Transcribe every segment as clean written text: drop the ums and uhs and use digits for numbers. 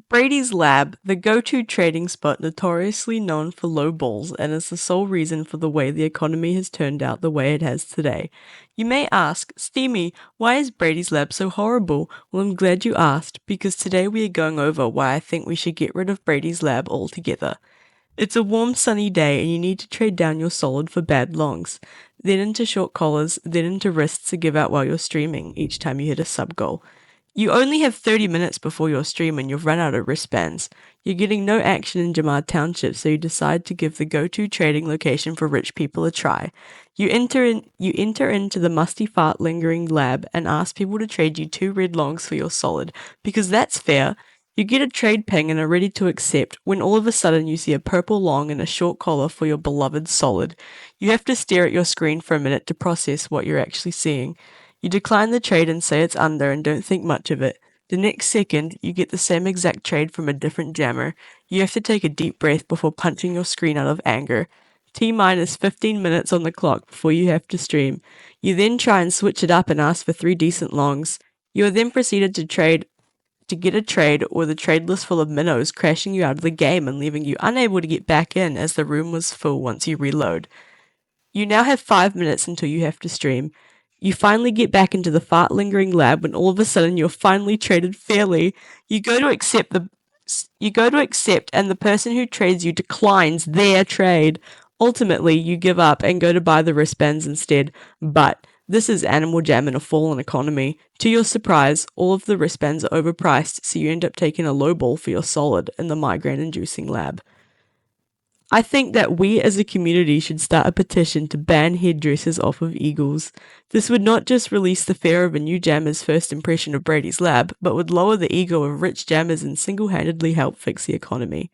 Brady's Lab, the go-to trading spot notoriously known for low balls, and is the sole reason for the way the economy has turned out the way it has today. You may ask, Steamy, why is Brady's Lab so horrible? Well, I'm glad you asked, because today we are going over why I think we should get rid of Brady's Lab altogether. It's a warm sunny day and you need to trade down your solid for bad longs, then into short collars, then into wrists to give out while you're streaming each time you hit a sub goal. You only have 30 minutes before your stream and you've run out of wristbands. You're getting no action in Jamar Township, so you decide to give the go-to trading location for rich people a try. You enter into the musty fart lingering lab and ask people to trade you 2 red longs for your solid, because that's fair. You get a trade ping and are ready to accept when all of a sudden you see a purple long and a short collar for your beloved solid. You have to stare at your screen for a minute to process what you're actually seeing. You decline the trade and say it's under and don't think much of it. The next second, you get the same exact trade from a different jammer. You have to take a deep breath before punching your screen out of anger. T-minus 15 minutes on the clock before you have to stream. You then try and switch it up and ask for 3 decent longs. You are then proceeded to get a trade, or the trade list full of minnows crashing you out of the game and leaving you unable to get back in as the room was full once you reload. You now have 5 minutes until you have to stream. You finally get back into the fart lingering lab when all of a sudden you're finally traded fairly. You go to accept and the person who trades you declines their trade. Ultimately, you give up and go to buy the wristbands instead. But this is Animal Jam in a fallen economy. To your surprise, all of the wristbands are overpriced, so you end up taking a low ball for your solid in the migraine-inducing lab. I think that we as a community should start a petition to ban headdresses off of eagles. This would not just release the fear of a new jammer's first impression of Brady's Lab, but would lower the ego of rich jammers and single-handedly help fix the economy.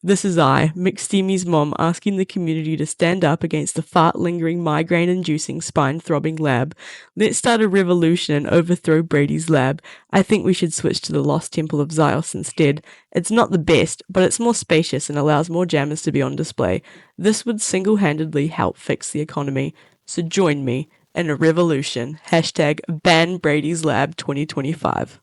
This is I, McSteamy's mom, asking the community to stand up against the fart-lingering, migraine-inducing, spine-throbbing lab. Let's start a revolution and overthrow Brady's Lab. I think we should switch to the Lost Temple of Zios instead. It's not the best, but it's more spacious and allows more jammers to be on display. This would single-handedly help fix the economy. So join me in a revolution. #BanBrady'sLab 2025.